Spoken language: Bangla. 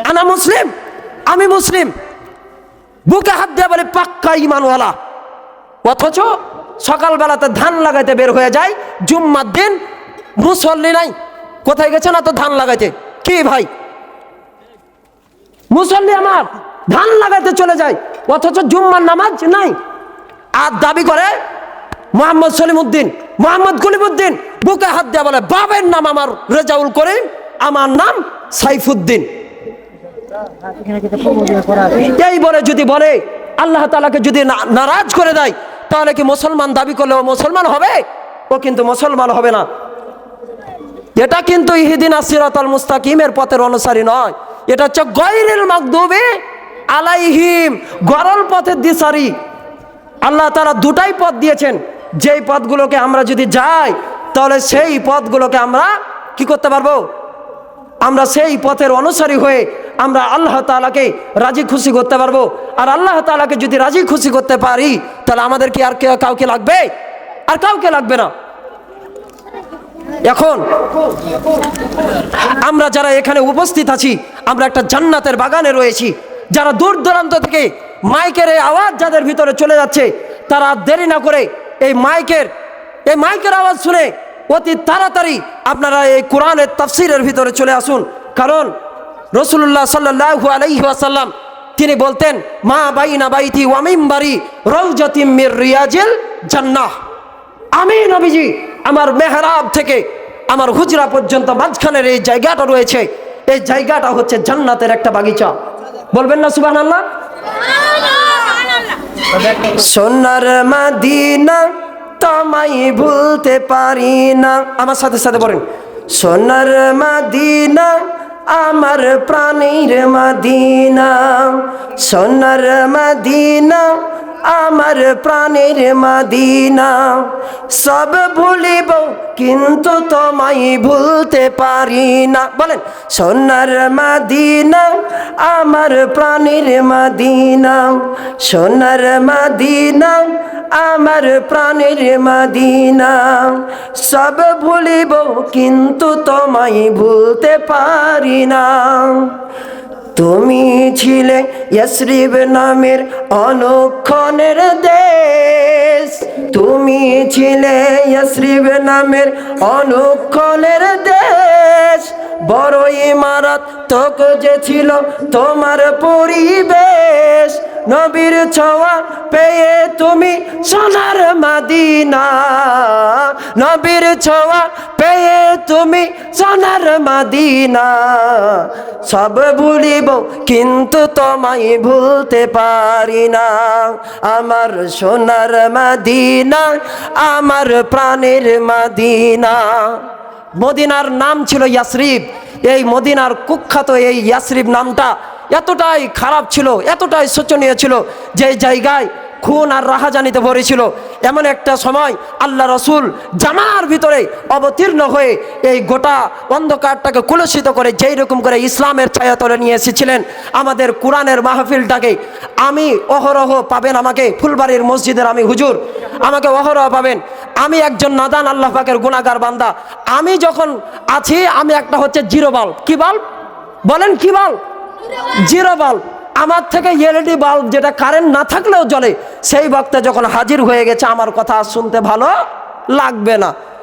আনা মুসলিম, আমি মুসলিম, বুকে হাত দিয়ে বলে পাক্কা ইমানওয়ালা, অথচ সকালবেলাতে ধান লাগাইতে বের হয়ে যায়, জুম্মার দিন মুসল্লি নাই, কোথায় গেছে না তো ধান লাগাইতে। কি ভাই, মুসল্লি আমার ধান লাগাইতে চলে যায়, অথচ জুম্মার নামাজ নাই। আর দাবি করে মোহাম্মদ সলিমউদ্দিন, মোহাম্মদ কলিমউদ্দিন, বুকে হাত দিয়ে বলে বাবার নাম আমার রেজাউল করিম, আমার নাম সাইফুদ্দিন। এই বলে যদি বলে আল্লাহ তাআলাকে যদি নারাজ করে দেয়, তাহলে কি মুসলমান দাবি করলে ও মুসলমান হবে? ও কিন্তু মুসলমান হবে না। এটা কিন্তু ইহদিনাস সিরাতাল মুস্তাকিমের পথের অনুসারী নয়, এটা হচ্ছে গায়রিল মাগদুবি আলাইহিম, গরল পথের দিশারি। আল্লাহ তাআলা দুটাই পথ দিয়েছেন, যেই পথগুলোকে আমরা যদি যাই, তাহলে সেই পথগুলোকে আমরা কি করতে পারবো? আমরা সেই পথের অনুসারী হয়ে আমরা আল্লাহ তাআলাকে রাজি খুশি করতে পারবো। আর আল্লাহ তাআলাকে যদি রাজি খুশি করতে পারি, তাহলে আমাদের কি আর কাউকে লাগবে? আর কাউকে লাগবে না। এখন আমরা যারা এখানে উপস্থিত আছি, আমরা একটা জান্নাতের বাগানে রয়েছি। যারা দূর দূরান্ত থেকে মাইকের এই আওয়াজ যাদের ভিতরে চলে যাচ্ছে, তারা দেরি না করে এই মাইকের আওয়াজ শুনে অতি তাড়াতাড়ি আপনারা এই কোরআনের তাফসীরের ভিতরে চলে আসুন। কারণ রাসূলুল্লাহ সাল্লাল্লাহু আলাইহি ওয়াসাল্লাম তিনি বলতেন, মা বাইনা বাইতি ওয়া মিম্বারি রাউজাতিম মির রিয়াজিল জান্নাহ। আমি নবীজি আমার মেহরাব থেকে আমার হুজরা পর্যন্ত মাঝখানের এই জায়গাটা রয়েছে, এই জায়গাটা হচ্ছে জান্নাতের একটা বাগিচা। বলবেন না সুবহানাল্লাহ? সোনার মদিনা তোমায় ভুলতে পারি না। আমার সাথে সাথে বলেন, সোনার মদিনা আমার প্রাণের মদিনা, সোনার মদিনা আমার প্রাণের মদিনা, সব ভুলিব কিন্তু তোমায় ভুলতে পারি না। বলেন, সোনার মদিনা আমার প্রাণের মদিনা, সোনার মদিনা আমার প্রাণের মদিনা, সব ভুলিব কিন্তু তোমায় ভুলতে পারি না। তুমি ছিলে ইয়াসরিব নামের অনুক্ষণের দেশ, তুমি ছিলে ইয়াসরিব নামের অনুক্ষণের দেশ, বড় ইমারত তোক যে ছিল তোমার পরিবেশ, নবীর ছোঁয়া পেয়ে তুমি সোনার মদিনা, নবীর ছোঁয়া পেয়ে তুমি সোনার মদিনা, সব ভুলিব কিন্তু তোমায় ভুলতে পারি না। আমার সোনার মদিনা আমার প্রাণের মদিনা। মদিনার নাম ছিল ইয়াসরিব। এই মদিনার কুখ্যাত এই ইয়াসরিব নামটা এতটাই খারাপ ছিল, এতটাই শোচনীয় ছিল, যে জায়গায় খুন আর রাহাজানিতে ভরেছিল। এমন একটা সময় আল্লাহ রসুল জামার ভিতরে অবতীর্ণ হয়ে এই গোটা অন্ধকারটাকে কুলসিত করে যেই রকম করে ইসলামের ছায়াতলে নিয়ে এসেছিলেন আমাদের কোরআনের মাহফিলটাকে। আমি অহরহ পাবেন আমাকে ফুলবাড়ির মসজিদের, আমি হুজুর, আমাকে অহরহ পাবেন। আমি একজন নাদান আল্লাহ পাকের গুনাহগার বান্দা। আমি যখন আছি, আমি একটা হচ্ছে জিরো বাল্ব। কি বাল্ব বলেন? কি বাল্ব? Zero bulb. আমার থেকে এলইডি বাল্ব যেটা কারেন্ট না থাকলেও জ্বলে, সেই বক্তা যখন হাজির হয়ে গেছে, আমার কথা শুনতে ভালো লাগবে না।